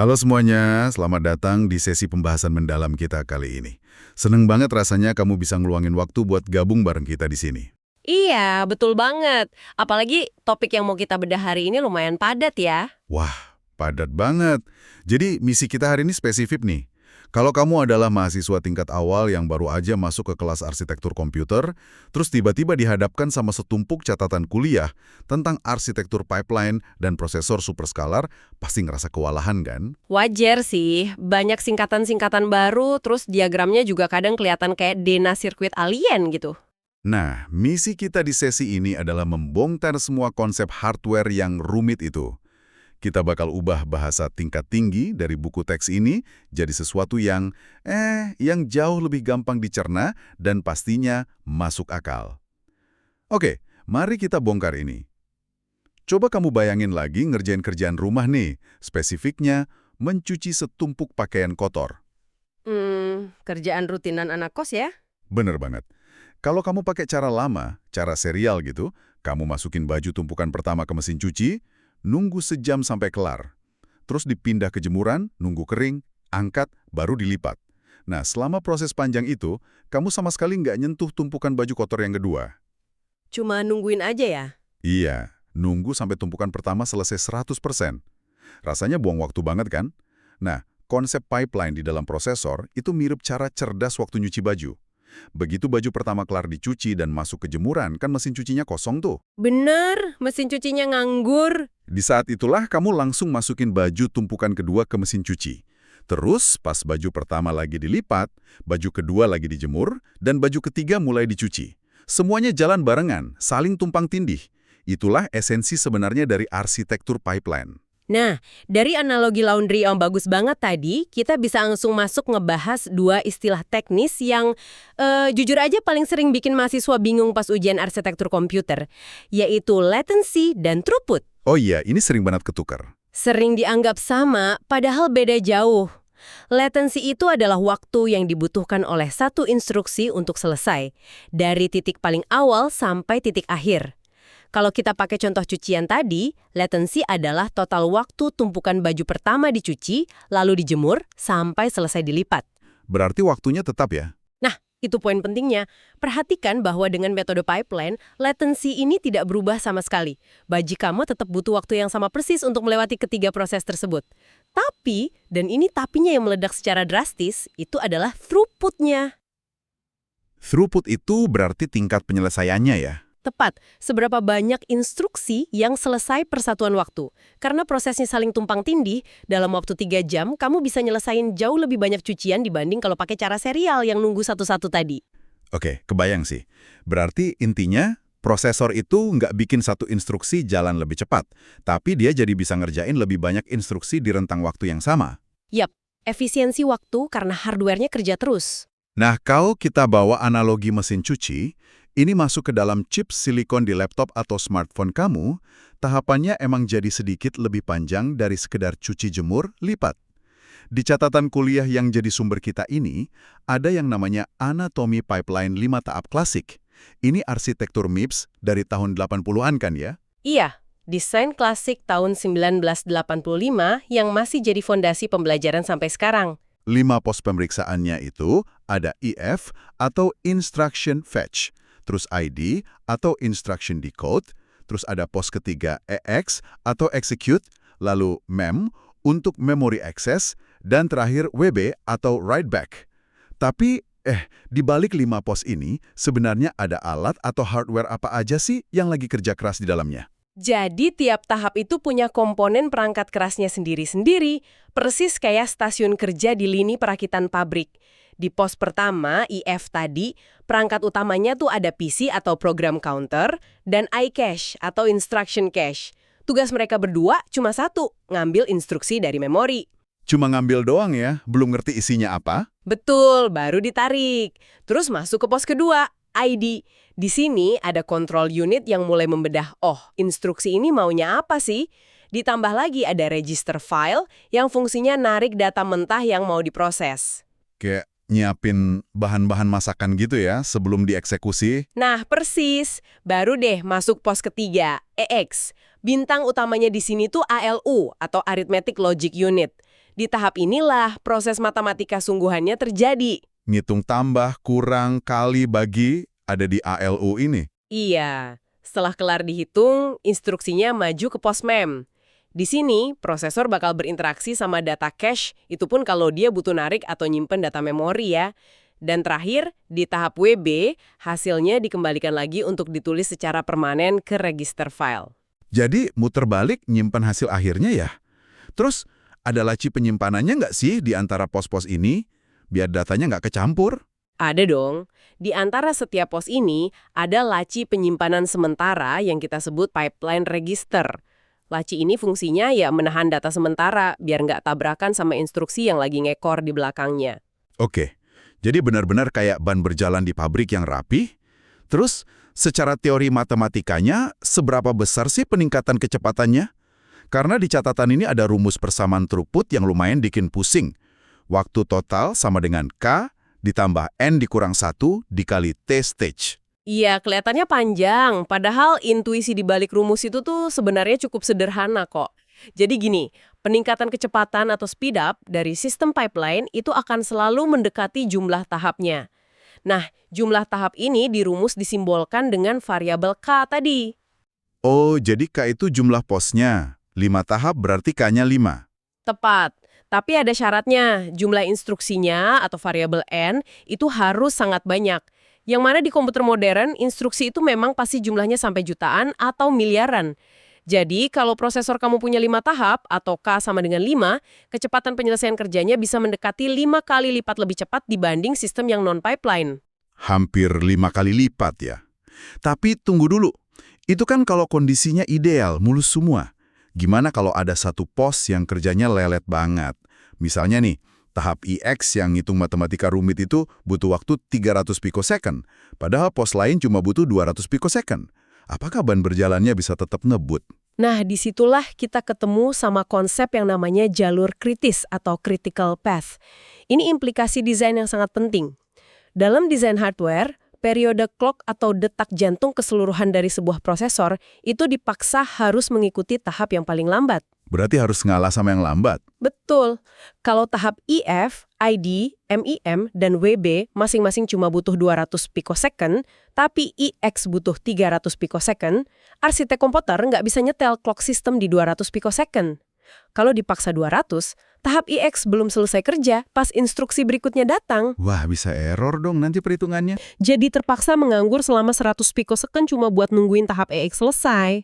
Halo semuanya, selamat datang di sesi pembahasan mendalam kita kali ini. Seneng banget rasanya kamu bisa ngeluangin waktu buat gabung bareng kita di sini. Iya, betul banget. Apalagi topik yang mau kita bedah hari ini lumayan padat ya. Wah, padat banget. Jadi misi kita hari ini spesifik nih. Kalau kamu adalah mahasiswa tingkat awal yang baru aja masuk ke kelas arsitektur komputer, terus tiba-tiba dihadapkan sama setumpuk catatan kuliah tentang arsitektur pipeline dan prosesor superskalar, pasti ngerasa kewalahan kan? Wajar sih, banyak singkatan-singkatan baru, terus diagramnya juga kadang kelihatan kayak Dena sirkuit alien gitu. Nah, misi kita di sesi ini adalah membongkar semua konsep hardware yang rumit itu. Kita bakal ubah bahasa tingkat tinggi dari buku teks ini jadi sesuatu yang jauh lebih gampang dicerna dan pastinya masuk akal. Oke, mari kita bongkar ini. Coba kamu bayangin lagi ngerjain kerjaan rumah nih, spesifiknya mencuci setumpuk pakaian kotor. Kerjaan rutinan anak kos ya? Bener banget. Kalau kamu pakai cara lama, cara serial gitu, kamu masukin baju tumpukan pertama ke mesin cuci, nunggu sejam sampai kelar. Terus dipindah ke jemuran, nunggu kering, angkat, baru dilipat. Nah, selama proses panjang itu, kamu sama sekali nggak nyentuh tumpukan baju kotor yang kedua. Cuma nungguin aja ya? Iya, nunggu sampai tumpukan pertama selesai 100%. Rasanya buang waktu banget kan? Nah, konsep pipeline di dalam prosesor itu mirip cara cerdas waktu nyuci baju. Begitu baju pertama kelar dicuci dan masuk ke jemuran, kan mesin cucinya kosong tuh. Bener, mesin cucinya nganggur. Di saat itulah kamu langsung masukin baju tumpukan kedua ke mesin cuci. Terus, pas baju pertama lagi dilipat, baju kedua lagi dijemur, dan baju ketiga mulai dicuci. Semuanya jalan barengan, saling tumpang tindih. Itulah esensi sebenarnya dari arsitektur pipeline. Nah, dari analogi laundry yang bagus banget tadi, kita bisa langsung masuk ngebahas dua istilah teknis yang jujur aja paling sering bikin mahasiswa bingung pas ujian arsitektur komputer, yaitu latency dan throughput. Oh iya, ini sering banget ketukar. Sering dianggap sama, padahal beda jauh. Latency itu adalah waktu yang dibutuhkan oleh satu instruksi untuk selesai, dari titik paling awal sampai titik akhir. Kalau kita pakai contoh cucian tadi, latency adalah total waktu tumpukan baju pertama dicuci, lalu dijemur, sampai selesai dilipat. Berarti waktunya tetap ya? Nah, itu poin pentingnya. Perhatikan bahwa dengan metode pipeline, latency ini tidak berubah sama sekali. Baju kamu tetap butuh waktu yang sama persis untuk melewati ketiga proses tersebut. Tapi, dan ini tapinya yang meledak secara drastis, itu adalah throughput-nya. Throughput itu berarti tingkat penyelesaiannya ya? Tepat, seberapa banyak instruksi yang selesai persatuan waktu. Karena prosesnya saling tumpang tindih, dalam waktu 3 jam, kamu bisa nyelesain jauh lebih banyak cucian dibanding kalau pakai cara serial yang nunggu satu-satu tadi. Oke, kebayang sih. Berarti intinya, prosesor itu nggak bikin satu instruksi jalan lebih cepat, tapi dia jadi bisa ngerjain lebih banyak instruksi di rentang waktu yang sama. Yap, efisiensi waktu karena hardware-nya kerja terus. Nah, kalau kita bawa analogi mesin cuci, ini masuk ke dalam chip silikon di laptop atau smartphone kamu, tahapannya emang jadi sedikit lebih panjang dari sekedar cuci jemur, lipat. Di catatan kuliah yang jadi sumber kita ini, ada yang namanya anatomi pipeline 5 tahap klasik. Ini arsitektur MIPS dari tahun 80-an kan ya? Iya, desain klasik tahun 1985 yang masih jadi fondasi pembelajaran sampai sekarang. 5 pos pemeriksaannya itu ada IF atau Instruction Fetch, terus ID atau Instruction Decode, terus ada pos ketiga EX atau Execute, lalu MEM untuk Memory Access, dan terakhir WB atau Write Back. Tapi, di balik 5 pos ini, sebenarnya ada alat atau hardware apa aja sih yang lagi kerja keras di dalamnya? Jadi tiap tahap itu punya komponen perangkat kerasnya sendiri-sendiri, persis kayak stasiun kerja di lini perakitan pabrik. Di pos pertama, IF tadi, perangkat utamanya tuh ada PC atau program counter, dan iCache atau instruction cache. Tugas mereka berdua cuma satu, ngambil instruksi dari memori. Cuma ngambil doang ya, belum ngerti isinya apa? Betul, baru ditarik. Terus masuk ke pos kedua, ID. Di sini ada control unit yang mulai membedah, instruksi ini maunya apa sih? Ditambah lagi ada register file yang fungsinya narik data mentah yang mau diproses. Kayak nyiapin bahan-bahan masakan gitu ya sebelum dieksekusi. Nah, persis. Baru deh masuk pos ketiga, EX. Bintang utamanya di sini tuh ALU atau Arithmetic Logic Unit. Di tahap inilah proses matematika sungguhannya terjadi. Ngitung tambah, kurang, kali, bagi ada di ALU ini. Iya, setelah kelar dihitung, instruksinya maju ke pos mem. Di sini, prosesor bakal berinteraksi sama data cache, itu pun kalau dia butuh narik atau nyimpen data memori ya. Dan terakhir, di tahap WB, hasilnya dikembalikan lagi untuk ditulis secara permanen ke register file. Jadi muter balik nyimpan hasil akhirnya ya. Terus ada laci penyimpanannya nggak sih di antara pos-pos ini? Biar datanya nggak kecampur. Ada dong. Di antara setiap pos ini, ada laci penyimpanan sementara yang kita sebut pipeline register. Laci ini fungsinya ya menahan data sementara, biar nggak tabrakan sama instruksi yang lagi ngekor di belakangnya. Oke, jadi benar-benar kayak ban berjalan di pabrik yang rapi. Terus, secara teori matematikanya, seberapa besar sih peningkatan kecepatannya? Karena di catatan ini ada rumus persamaan throughput yang lumayan bikin pusing. Waktu total sama dengan K ditambah N dikurang 1 dikali T stage. Iya, kelihatannya panjang, padahal intuisi di balik rumus itu tuh sebenarnya cukup sederhana kok. Jadi gini, peningkatan kecepatan atau speed up dari sistem pipeline itu akan selalu mendekati jumlah tahapnya. Nah, jumlah tahap ini dirumus disimbolkan dengan variabel K tadi. Oh, jadi K itu jumlah posnya. 5 tahap berarti K-nya 5. Tepat. Tapi ada syaratnya, jumlah instruksinya atau variabel N itu harus sangat banyak. Yang mana di komputer modern, instruksi itu memang pasti jumlahnya sampai jutaan atau miliaran. Jadi, kalau prosesor kamu punya 5 tahap atau K sama dengan 5, kecepatan penyelesaian kerjanya bisa mendekati 5 kali lipat lebih cepat dibanding sistem yang non-pipeline. Hampir 5 kali lipat ya. Tapi tunggu dulu, itu kan kalau kondisinya ideal, mulus semua. Gimana kalau ada satu pos yang kerjanya lelet banget? Misalnya nih, tahap EX yang ngitung matematika rumit itu butuh waktu 300 pikosecond, padahal pos lain cuma butuh 200 pikosecond. Apakah ban berjalannya bisa tetap ngebut? Nah, disitulah kita ketemu sama konsep yang namanya jalur kritis atau critical path. Ini implikasi desain yang sangat penting. Dalam desain hardware, periode clock atau detak jantung keseluruhan dari sebuah prosesor itu dipaksa harus mengikuti tahap yang paling lambat. Berarti harus ngalah sama yang lambat. Betul. Kalau tahap EF, ID, MIM, dan WB masing-masing cuma butuh 200 pikosecond, tapi EX butuh 300 pikosecond, arsitek komputer nggak bisa nyetel clock system di 200 pikosecond. Kalau dipaksa 200, tahap EX belum selesai kerja pas instruksi berikutnya datang. Wah, bisa error dong nanti perhitungannya. Jadi terpaksa menganggur selama 100 pikosecond cuma buat nungguin tahap EX selesai.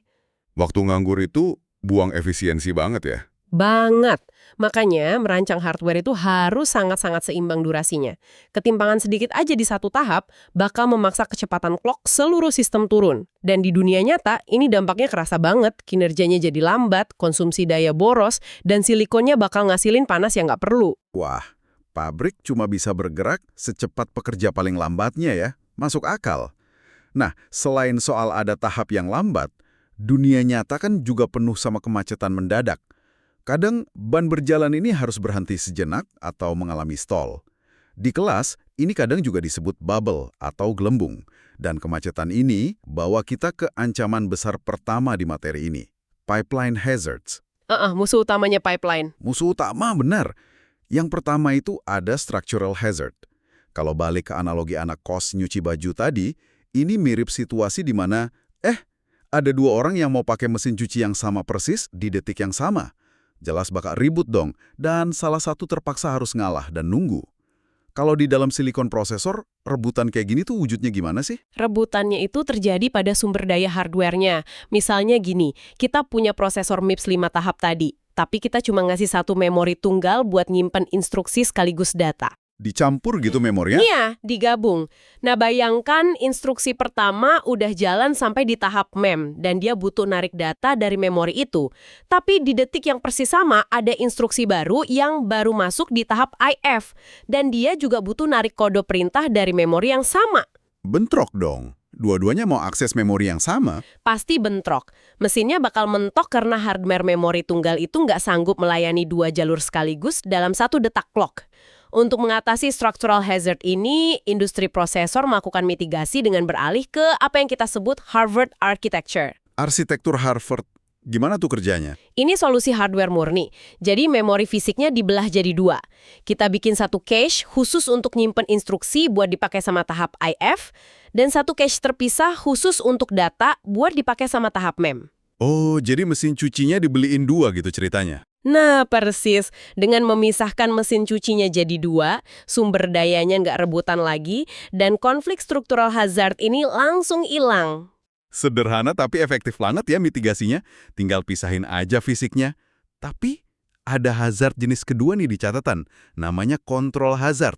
Waktu nganggur itu buang efisiensi banget ya. Banget. Makanya merancang hardware itu harus sangat-sangat seimbang durasinya. Ketimpangan sedikit aja di satu tahap bakal memaksa kecepatan clock seluruh sistem turun. Dan di dunia nyata, ini dampaknya kerasa banget. Kinerjanya jadi lambat, konsumsi daya boros, dan silikonnya bakal ngasilin panas yang nggak perlu. Wah, pabrik cuma bisa bergerak secepat pekerja paling lambatnya ya. Masuk akal. Nah, selain soal ada tahap yang lambat, dunia nyata kan juga penuh sama kemacetan mendadak. Kadang ban berjalan ini harus berhenti sejenak atau mengalami stall. Di kelas, ini kadang juga disebut bubble atau gelembung. Dan kemacetan ini bawa kita ke ancaman besar pertama di materi ini, pipeline hazards. Musuh utamanya pipeline. Musuh utama benar. Yang pertama itu ada structural hazard. Kalau balik ke analogi anak kos nyuci baju tadi, ini mirip situasi di mana, ada dua orang yang mau pakai mesin cuci yang sama persis di detik yang sama. Jelas bakal ribut dong, dan salah satu terpaksa harus ngalah dan nunggu. Kalau di dalam silikon prosesor, rebutan kayak gini tuh wujudnya gimana sih? Rebutannya itu terjadi pada sumber daya hardware-nya. Misalnya gini, kita punya prosesor MIPS 5 tahap tadi, tapi kita cuma ngasih satu memori tunggal buat nyimpen instruksi sekaligus data. Dicampur gitu memorinya? Iya, digabung. Nah, bayangkan instruksi pertama udah jalan sampai di tahap mem, dan dia butuh narik data dari memori itu. Tapi di detik yang persis sama, ada instruksi baru yang baru masuk di tahap IF, dan dia juga butuh narik kode perintah dari memori yang sama. Bentrok dong. Dua-duanya mau akses memori yang sama. Pasti bentrok. Mesinnya bakal mentok karena hardware memori tunggal itu nggak sanggup melayani dua jalur sekaligus dalam satu detak clock. Untuk mengatasi structural hazard ini, industri prosesor melakukan mitigasi dengan beralih ke apa yang kita sebut Harvard Architecture. Arsitektur Harvard Gimana tuh kerjanya? Ini solusi hardware murni. Jadi memori fisiknya dibelah jadi dua. Kita bikin satu cache khusus untuk nyimpen instruksi buat dipakai sama tahap IF, dan satu cache terpisah khusus untuk data buat dipakai sama tahap mem. Oh, jadi mesin cucinya dibeliin dua gitu ceritanya. Nah, persis. Dengan memisahkan mesin cucinya jadi dua, sumber dayanya nggak rebutan lagi, dan konflik struktural hazard ini langsung hilang. Sederhana tapi efektif banget ya mitigasinya. Tinggal pisahin aja fisiknya. Tapi ada hazard jenis kedua nih di catatan. Namanya control hazard.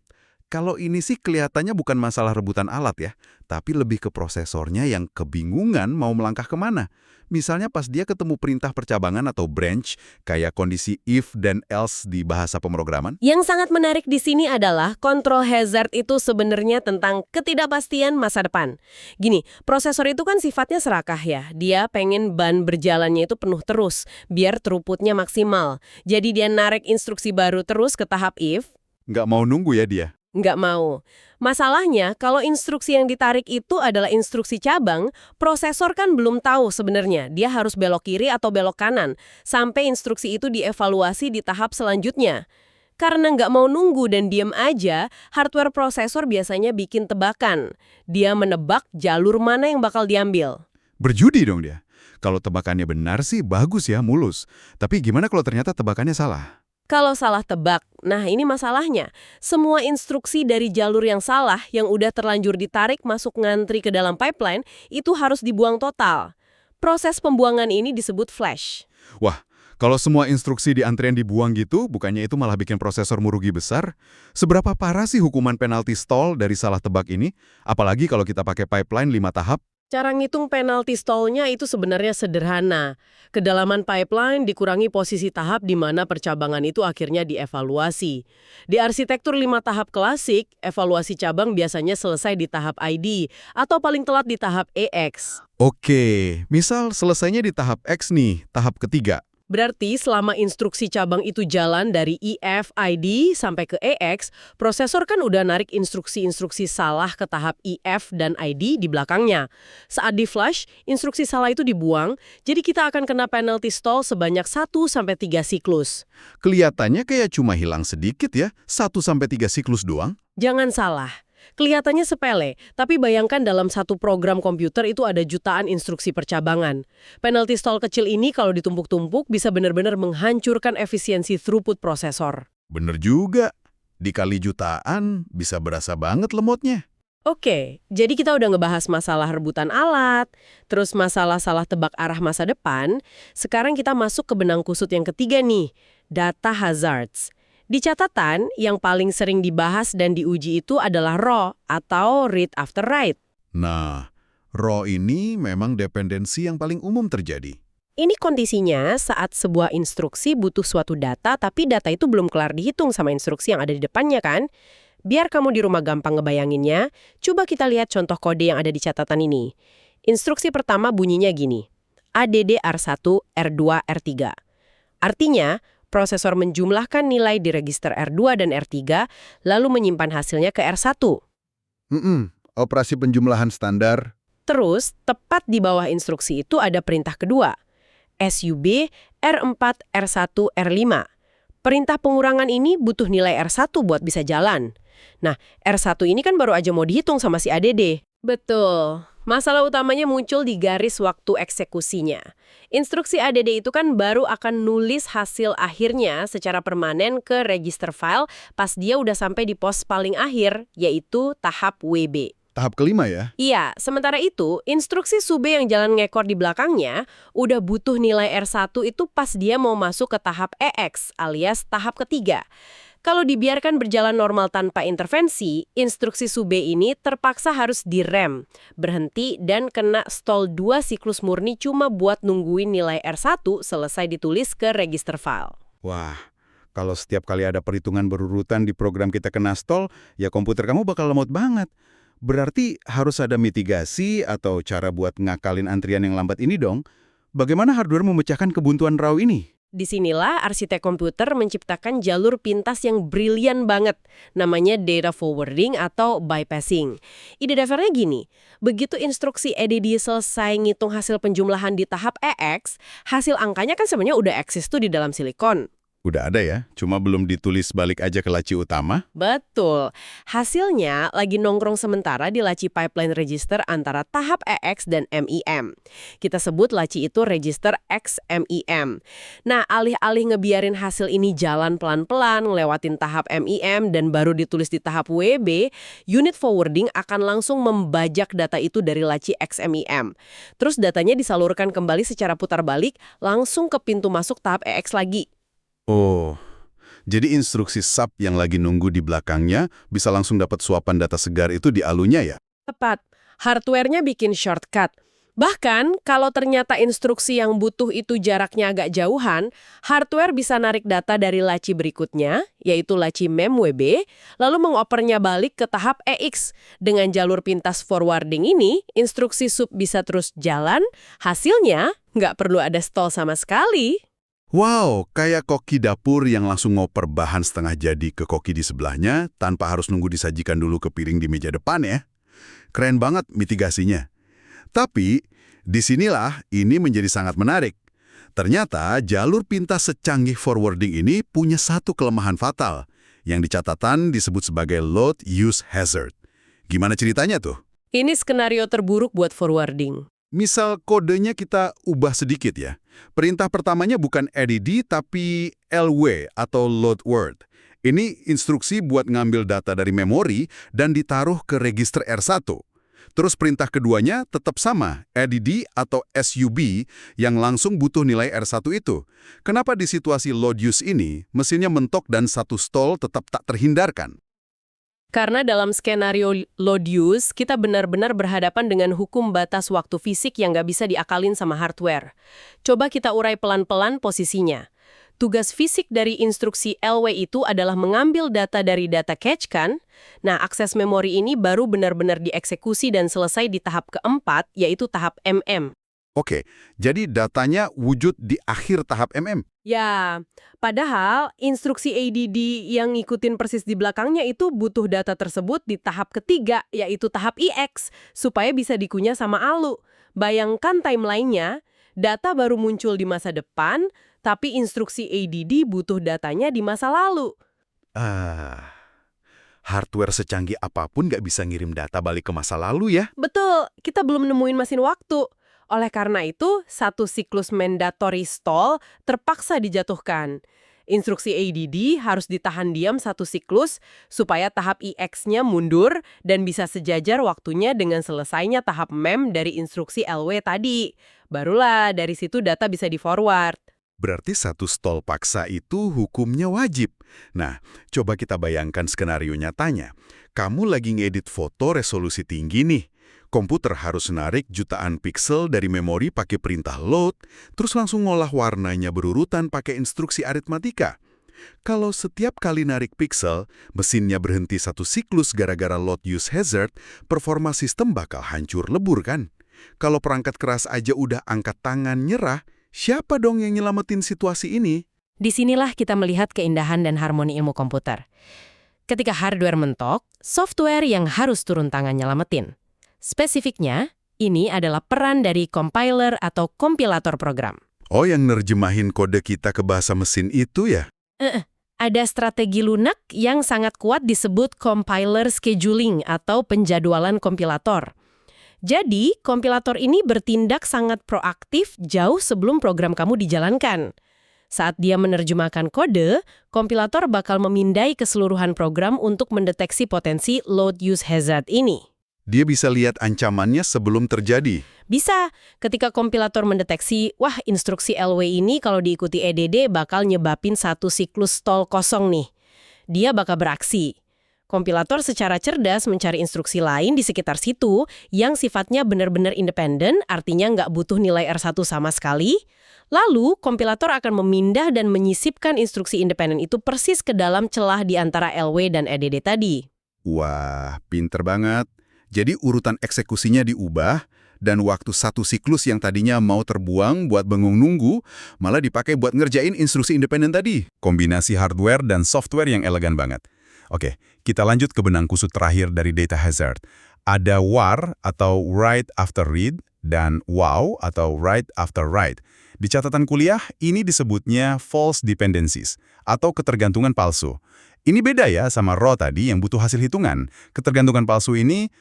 Kalau ini sih kelihatannya bukan masalah rebutan alat ya, tapi lebih ke prosesornya yang kebingungan mau melangkah kemana. Misalnya pas dia ketemu perintah percabangan atau branch, kayak kondisi if dan else di bahasa pemrograman. Yang sangat menarik di sini adalah control hazard itu sebenarnya tentang ketidakpastian masa depan. Gini, prosesor itu kan sifatnya serakah ya. Dia pengen ban berjalannya itu penuh terus, biar throughputnya maksimal. Jadi dia narik instruksi baru terus ke tahap if. Nggak mau nunggu ya dia. Nggak mau. Masalahnya, kalau instruksi yang ditarik itu adalah instruksi cabang, prosesor kan belum tahu sebenarnya dia harus belok kiri atau belok kanan, sampai instruksi itu dievaluasi di tahap selanjutnya. Karena nggak mau nunggu dan diem aja, hardware prosesor biasanya bikin tebakan. Dia menebak jalur mana yang bakal diambil. Berjudi dong dia. Kalau tebakannya benar sih bagus ya, mulus. Tapi gimana kalau ternyata tebakannya salah? Kalau salah tebak, nah ini masalahnya. Semua instruksi dari jalur yang salah yang udah terlanjur ditarik masuk ngantri ke dalam pipeline itu harus dibuang total. Proses pembuangan ini disebut flash. Wah, kalau semua instruksi di antrian dibuang gitu, bukannya itu malah bikin prosesor merugi besar? Seberapa parah sih hukuman penalti stall dari salah tebak ini? Apalagi kalau kita pakai pipeline 5 tahap? Cara ngitung penalti stall-nya itu sebenarnya sederhana. Kedalaman pipeline dikurangi posisi tahap di mana percabangan itu akhirnya dievaluasi. Di arsitektur 5 tahap klasik, evaluasi cabang biasanya selesai di tahap ID atau paling telat di tahap EX. Oke, misal selesainya di tahap X nih, tahap ketiga. Berarti selama instruksi cabang itu jalan dari EF, ID sampai ke EX, prosesor kan udah narik instruksi-instruksi salah ke tahap EF dan ID di belakangnya. Saat di flash, instruksi salah itu dibuang, jadi kita akan kena penalty stall sebanyak 1-3 siklus. Kelihatannya kayak cuma hilang sedikit ya, 1-3 siklus doang. Jangan salah. Kelihatannya sepele, tapi bayangkan dalam satu program komputer itu ada jutaan instruksi percabangan. Penalty stall kecil ini kalau ditumpuk-tumpuk bisa benar-benar menghancurkan efisiensi throughput prosesor. Bener juga. Dikali jutaan, bisa berasa banget lemotnya. Oke, jadi kita udah ngebahas masalah rebutan alat, terus masalah salah tebak arah masa depan. Sekarang kita masuk ke benang kusut yang ketiga nih, data hazards. Di catatan, yang paling sering dibahas dan diuji itu adalah RAW atau read after write. Nah, RAW ini memang dependensi yang paling umum terjadi. Ini kondisinya saat sebuah instruksi butuh suatu data, tapi data itu belum kelar dihitung sama instruksi yang ada di depannya kan? Biar kamu di rumah gampang ngebayanginnya, coba kita lihat contoh kode yang ada di catatan ini. Instruksi pertama bunyinya gini, ADD R1, R2, R3. Artinya, prosesor menjumlahkan nilai di register R2 dan R3, lalu menyimpan hasilnya ke R1. Operasi penjumlahan standar. Terus, tepat di bawah instruksi itu ada perintah kedua, SUB R4, R1, R5. Perintah pengurangan ini butuh nilai R1 buat bisa jalan. Nah, R1 ini kan baru aja mau dihitung sama si ADD. Betul. Masalah utamanya muncul di garis waktu eksekusinya. Instruksi ADD itu kan baru akan nulis hasil akhirnya secara permanen ke register file pas dia udah sampai di pos paling akhir, yaitu tahap WB. Tahap kelima ya? Iya, sementara itu, instruksi SUB yang jalan ngekor di belakangnya udah butuh nilai R1 itu pas dia mau masuk ke tahap EX alias tahap ketiga. Kalau dibiarkan berjalan normal tanpa intervensi, instruksi SUB ini terpaksa harus direm, berhenti dan kena stall 2 siklus murni cuma buat nungguin nilai R1 selesai ditulis ke register file. Wah, kalau setiap kali ada perhitungan berurutan di program kita kena stall, ya komputer kamu bakal lemot banget. Berarti harus ada mitigasi atau cara buat ngakalin antrian yang lambat ini dong. Bagaimana hardware memecahkan kebuntuan RAW ini? Disinilah arsitek komputer menciptakan jalur pintas yang brilian banget, namanya data forwarding atau bypassing. Ide dasarnya gini, begitu instruksi add selesai ngitung hasil penjumlahan di tahap EX, hasil angkanya kan sebenarnya udah eksis tuh di dalam silikon. Udah ada ya, cuma belum ditulis balik aja ke laci utama. Betul. Hasilnya lagi nongkrong sementara di laci pipeline register antara tahap EX dan MIM. Kita sebut laci itu register XMIM. Nah, alih-alih ngebiarin hasil ini jalan pelan-pelan, ngelewatin tahap MIM dan baru ditulis di tahap WB, unit forwarding akan langsung membajak data itu dari laci XMIM. Terus datanya disalurkan kembali secara putar balik, langsung ke pintu masuk tahap EX lagi. Oh, jadi instruksi sub yang lagi nunggu di belakangnya bisa langsung dapat suapan data segar itu di alunya ya? Tepat. Hardware-nya bikin shortcut. Bahkan, kalau ternyata instruksi yang butuh itu jaraknya agak jauhan, hardware bisa narik data dari laci berikutnya, yaitu laci MEMWB, lalu mengopernya balik ke tahap EX. Dengan jalur pintas forwarding ini, instruksi sub bisa terus jalan, hasilnya nggak perlu ada stall sama sekali. Wow, kayak koki dapur yang langsung ngoper bahan setengah jadi ke koki di sebelahnya tanpa harus nunggu disajikan dulu ke piring di meja depan ya. Keren banget mitigasinya. Tapi, disinilah ini menjadi sangat menarik. Ternyata jalur pintas secanggih forwarding ini punya satu kelemahan fatal yang di catatan disebut sebagai load use hazard. Gimana ceritanya tuh? Ini skenario terburuk buat forwarding. Misal kodenya kita ubah sedikit ya. Perintah pertamanya bukan add tapi LW atau load word. Ini instruksi buat ngambil data dari memori dan ditaruh ke register R1. Terus perintah keduanya tetap sama, add atau SUB yang langsung butuh nilai R1 itu. Kenapa di situasi load use ini mesinnya mentok dan satu stall tetap tak terhindarkan? Karena dalam skenario load use, kita benar-benar berhadapan dengan hukum batas waktu fisik yang nggak bisa diakalin sama hardware. Coba kita urai pelan-pelan posisinya. Tugas fisik dari instruksi LW itu adalah mengambil data dari data cache kan? Nah, akses memori ini baru benar-benar dieksekusi dan selesai di tahap keempat, yaitu tahap MM. Oke, jadi datanya wujud di akhir tahap MM. Ya, padahal instruksi ADD yang ngikutin persis di belakangnya itu butuh data tersebut di tahap ketiga, yaitu tahap EX, supaya bisa dikunyah sama ALU. Bayangkan timeline-nya, data baru muncul di masa depan, tapi instruksi ADD butuh datanya di masa lalu. Hardware secanggih apapun nggak bisa ngirim data balik ke masa lalu ya? Betul, kita belum nemuin mesin waktu. Oleh karena itu, satu siklus mandatory stall terpaksa dijatuhkan. Instruksi ADD harus ditahan diam satu siklus supaya tahap EX-nya mundur dan bisa sejajar waktunya dengan selesainya tahap MEM dari instruksi LW tadi. Barulah dari situ data bisa di-forward. Berarti satu stall paksa itu hukumnya wajib. Nah, coba kita bayangkan skenario nyatanya. Kamu lagi ngedit foto resolusi tinggi nih. Komputer harus narik jutaan pixel dari memori pakai perintah load, terus langsung ngolah warnanya berurutan pakai instruksi aritmatika. Kalau setiap kali narik pixel, mesinnya berhenti satu siklus gara-gara load use hazard, performa sistem bakal hancur lebur kan? Kalau perangkat keras aja udah angkat tangan nyerah, siapa dong yang nyelamatin situasi ini? Disinilah kita melihat keindahan dan harmoni ilmu komputer. Ketika hardware mentok, software yang harus turun tangan nyelamatin. Spesifiknya, ini adalah peran dari compiler atau kompilator program. Oh, yang nerjemahin kode kita ke bahasa mesin itu ya? Ada strategi lunak yang sangat kuat disebut compiler scheduling atau penjadwalan kompilator. Jadi, kompilator ini bertindak sangat proaktif jauh sebelum program kamu dijalankan. Saat dia menerjemahkan kode, kompilator bakal memindai keseluruhan program untuk mendeteksi potensi load use hazard ini. Dia bisa lihat ancamannya sebelum terjadi. Bisa, ketika kompilator mendeteksi, wah instruksi LW ini kalau diikuti EDD bakal nyebabin satu siklus stall kosong nih. Dia bakal beraksi. Kompilator secara cerdas mencari instruksi lain di sekitar situ yang sifatnya benar-benar independen, artinya nggak butuh nilai R1 sama sekali. Lalu, kompilator akan memindah dan menyisipkan instruksi independen itu persis ke dalam celah di antara LW dan EDD tadi. Wah, pinter banget. Jadi urutan eksekusinya diubah, Dan waktu satu siklus yang tadinya mau terbuang buat bengong nunggu, malah dipakai buat ngerjain instruksi independen tadi. Kombinasi hardware dan software yang elegan banget. Oke, kita lanjut ke benang kusut terakhir dari data hazard. Ada WAR atau write after read dan WOW atau write after write. Di catatan kuliah, ini disebutnya false dependencies atau ketergantungan palsu. Ini beda ya sama raw tadi yang butuh hasil hitungan. Ketergantungan palsu ini,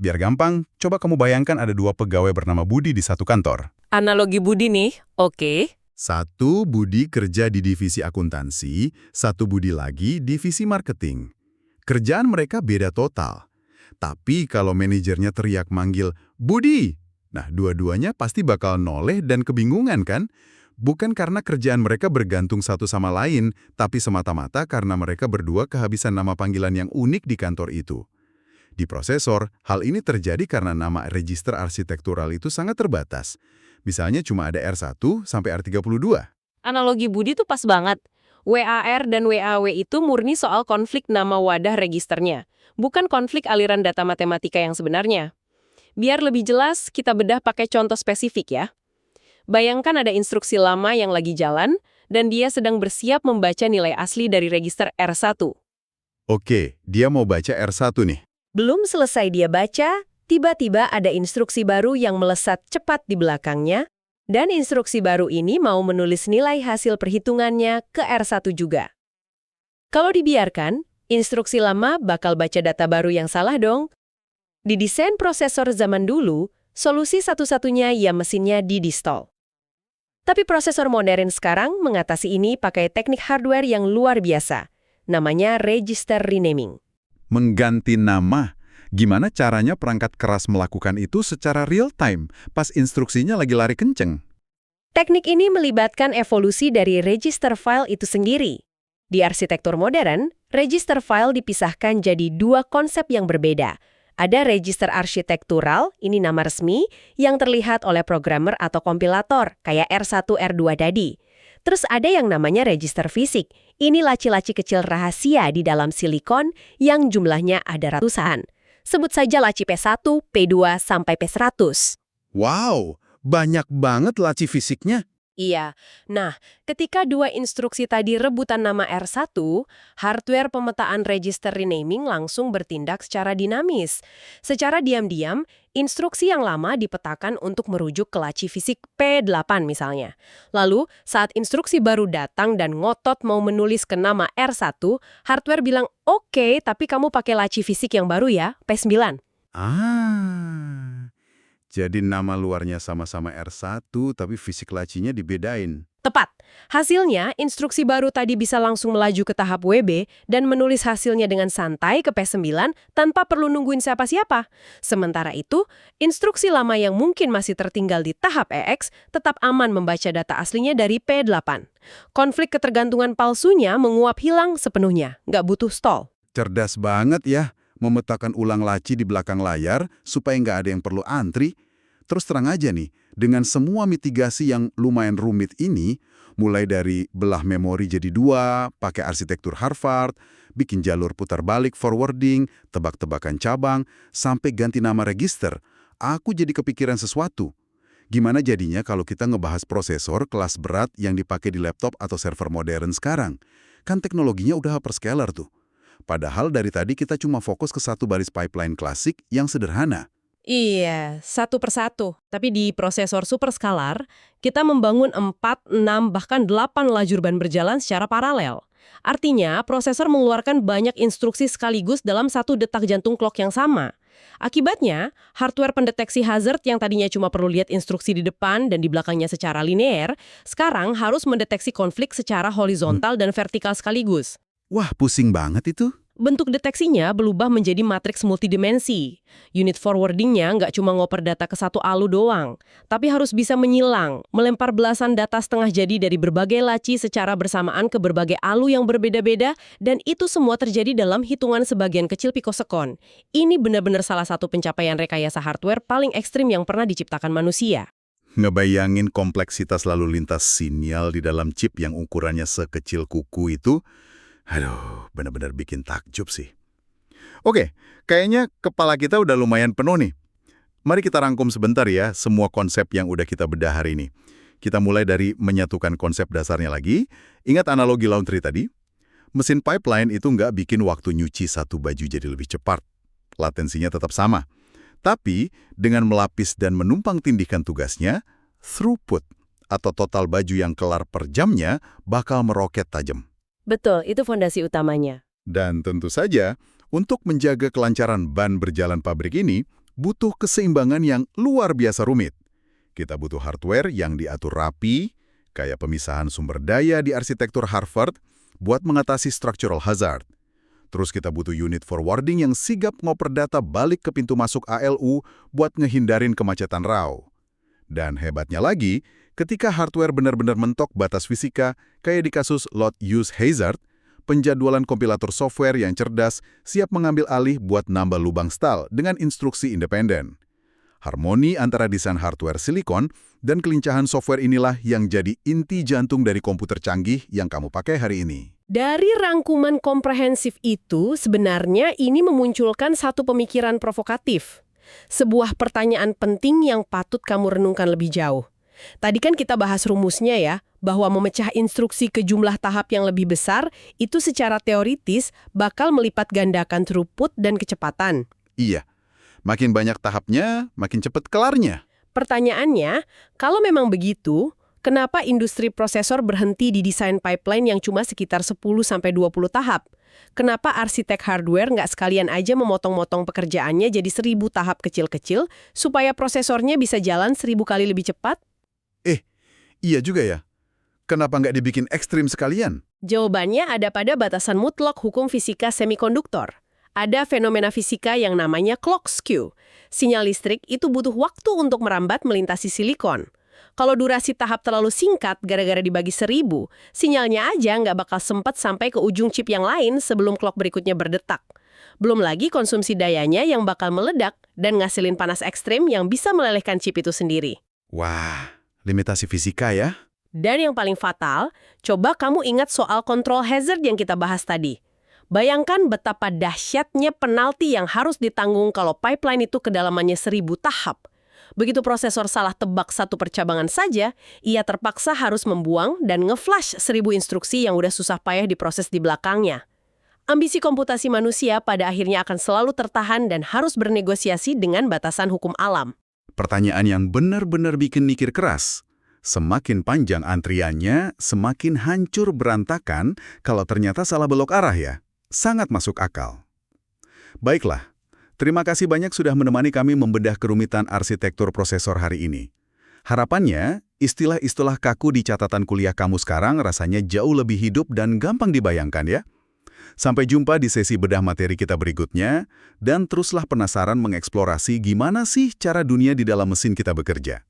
biar gampang, coba kamu bayangkan ada dua pegawai bernama Budi di satu kantor. Analogi Budi nih, oke. Satu Budi kerja di divisi akuntansi, satu Budi lagi divisi marketing. Kerjaan mereka beda total. Tapi kalau manajernya teriak manggil, Budi! Nah, dua-duanya pasti bakal noleh dan kebingungan kan? Bukan karena kerjaan mereka bergantung satu sama lain, tapi semata-mata karena mereka berdua kehabisan nama panggilan yang unik di kantor itu. Di prosesor, hal ini terjadi karena nama register arsitektural itu sangat terbatas. Misalnya cuma ada R1 sampai R32. Analogi Budi tuh pas banget. WAR dan WAW itu murni soal konflik nama wadah registernya, bukan konflik aliran data matematika yang sebenarnya. Biar lebih jelas, kita bedah pakai contoh spesifik ya. Bayangkan ada instruksi lama yang lagi jalan, dan dia sedang bersiap membaca nilai asli dari register R1. Oke, dia mau baca R1 nih. Belum selesai dia baca, tiba-tiba ada instruksi baru yang melesat cepat di belakangnya, dan instruksi baru ini mau menulis nilai hasil perhitungannya ke R1 juga. Kalau dibiarkan, instruksi lama bakal baca data baru yang salah dong. Di desain prosesor zaman dulu, solusi satu-satunya ya mesinnya di-distall. Tapi prosesor modern sekarang mengatasi ini pakai teknik hardware yang luar biasa. Namanya register renaming. Mengganti nama. Gimana caranya perangkat keras melakukan itu secara real time, pas instruksinya lagi lari kenceng? Teknik ini melibatkan evolusi dari register file itu sendiri. Di arsitektur modern, register file dipisahkan jadi dua konsep yang berbeda. Ada register arsitektural, ini nama resmi, yang terlihat oleh programmer atau kompilator, kayak R1, R2 tadi. Terus ada yang namanya register fisik, ini laci-laci kecil rahasia di dalam silikon yang jumlahnya ada ratusan. Sebut saja laci P1, P2, sampai P100. Wow, banyak banget laci fisiknya. Iya. Nah, ketika dua instruksi tadi rebutan nama R1, hardware pemetaan register renaming langsung bertindak secara dinamis. Secara diam-diam, instruksi yang lama dipetakan untuk merujuk ke laci fisik P8 misalnya. Lalu, saat instruksi baru datang dan ngotot mau menulis ke nama R1, hardware bilang, oke, tapi kamu pakai laci fisik yang baru ya, P9. Jadi nama luarnya sama-sama R1, tapi fisik lacinya dibedain. Tepat. Hasilnya, instruksi baru tadi bisa langsung melaju ke tahap WB dan menulis hasilnya dengan santai ke P9 tanpa perlu nungguin siapa-siapa. Sementara itu, instruksi lama yang mungkin masih tertinggal di tahap EX tetap aman membaca data aslinya dari P8. Konflik ketergantungan palsunya menguap hilang sepenuhnya, nggak butuh stall. Cerdas banget ya, memetakan ulang laci di belakang layar supaya nggak ada yang perlu antri. Terus terang aja nih, dengan semua mitigasi yang lumayan rumit ini, mulai dari belah memori jadi dua, pakai arsitektur Harvard, bikin jalur putar balik forwarding, tebak-tebakan cabang, sampai ganti nama register, aku jadi kepikiran sesuatu. Gimana jadinya kalau kita ngebahas prosesor kelas berat yang dipakai di laptop atau server modern sekarang? Kan teknologinya udah hyperscaler tuh. Padahal dari tadi kita cuma fokus ke satu baris pipeline klasik yang sederhana. Iya, satu persatu. Tapi di prosesor superskalar, kita membangun 4, 6, bahkan 8 lajur ban berjalan secara paralel. Artinya, prosesor mengeluarkan banyak instruksi sekaligus dalam satu detak jantung clock yang sama. Akibatnya, hardware pendeteksi hazard yang tadinya cuma perlu lihat instruksi di depan dan di belakangnya secara linear, sekarang harus mendeteksi konflik secara horizontal dan vertikal sekaligus. Wah, pusing banget itu. Bentuk deteksinya berubah menjadi matriks multidimensi. Unit forwardingnya nggak cuma ngoper data ke satu ALU doang, tapi harus bisa menyilang, melempar belasan data setengah jadi dari berbagai laci secara bersamaan ke berbagai ALU yang berbeda-beda, dan itu semua terjadi dalam hitungan sebagian kecil pikosekon. Ini benar-benar salah satu pencapaian rekayasa hardware paling ekstrim yang pernah diciptakan manusia. Ngebayangin kompleksitas lalu lintas sinyal di dalam chip yang ukurannya sekecil kuku itu, aduh, benar-benar bikin takjub sih. Oke, kayaknya kepala kita udah lumayan penuh nih. Mari kita rangkum sebentar ya semua konsep yang udah kita bedah hari ini. Kita mulai dari menyatukan konsep dasarnya lagi. Ingat analogi laundry tadi? Mesin pipeline itu nggak bikin waktu nyuci satu baju jadi lebih cepat. Latensinya tetap sama. Tapi dengan melapis dan menumpang tindihkan tugasnya, throughput atau total baju yang kelar per jamnya bakal meroket tajam. Betul, itu fondasi utamanya. Dan tentu saja, untuk menjaga kelancaran ban berjalan pabrik ini, butuh keseimbangan yang luar biasa rumit. Kita butuh hardware yang diatur rapi, kayak pemisahan sumber daya di arsitektur Harvard, buat mengatasi structural hazard. Terus kita butuh unit forwarding yang sigap ngoper data balik ke pintu masuk ALU buat ngehindarin kemacetan raw. Dan hebatnya lagi, ketika hardware benar-benar mentok batas fisika, kayak di kasus load use hazard, penjadwalan kompilator software yang cerdas siap mengambil alih buat nambah lubang stall dengan instruksi independen. Harmoni antara desain hardware silikon dan kelincahan software inilah yang jadi inti jantung dari komputer canggih yang kamu pakai hari ini. Dari rangkuman komprehensif itu, sebenarnya ini memunculkan satu pemikiran provokatif. Sebuah pertanyaan penting yang patut kamu renungkan lebih jauh. Tadi kan kita bahas rumusnya ya, bahwa memecah instruksi ke jumlah tahap yang lebih besar itu secara teoritis bakal melipat gandakan throughput dan kecepatan. Iya, makin banyak tahapnya, makin cepat kelarnya. Pertanyaannya, kalau memang begitu, kenapa industri prosesor berhenti di desain pipeline yang cuma sekitar 10-20 tahap? Kenapa arsitek hardware nggak sekalian aja memotong-motong pekerjaannya jadi 1000 tahap kecil-kecil supaya prosesornya bisa jalan 1000 kali lebih cepat? Iya juga ya. Kenapa nggak dibikin ekstrim sekalian? Jawabannya ada pada batasan mutlak hukum fisika semikonduktor. Ada fenomena fisika yang namanya clock skew. Sinyal listrik itu butuh waktu untuk merambat melintasi silikon. Kalau durasi tahap terlalu singkat gara-gara dibagi 1000, sinyalnya aja nggak bakal sempat sampai ke ujung chip yang lain sebelum clock berikutnya berdetak. Belum lagi konsumsi dayanya yang bakal meledak dan ngasilin panas ekstrim yang bisa melelehkan chip itu sendiri. Wah, limitasi fisika ya? Dan yang paling fatal, coba kamu ingat soal control hazard yang kita bahas tadi. Bayangkan betapa dahsyatnya penalti yang harus ditanggung kalau pipeline itu kedalamannya 1000 tahap. Begitu prosesor salah tebak satu percabangan saja, ia terpaksa harus membuang dan nge-flash 1000 instruksi yang udah susah payah diproses di belakangnya. Ambisi komputasi manusia pada akhirnya akan selalu tertahan dan harus bernegosiasi dengan batasan hukum alam. Pertanyaan yang benar-benar bikin mikir keras. Semakin panjang antriannya, semakin hancur berantakan kalau ternyata salah belok arah ya. Sangat masuk akal. Baiklah, terima kasih banyak sudah menemani kami membedah kerumitan arsitektur prosesor hari ini. Harapannya, istilah-istilah kaku di catatan kuliah kamu sekarang rasanya jauh lebih hidup dan gampang dibayangkan ya. Sampai jumpa di sesi bedah materi kita berikutnya, dan teruslah penasaran mengeksplorasi gimana sih cara dunia di dalam mesin kita bekerja.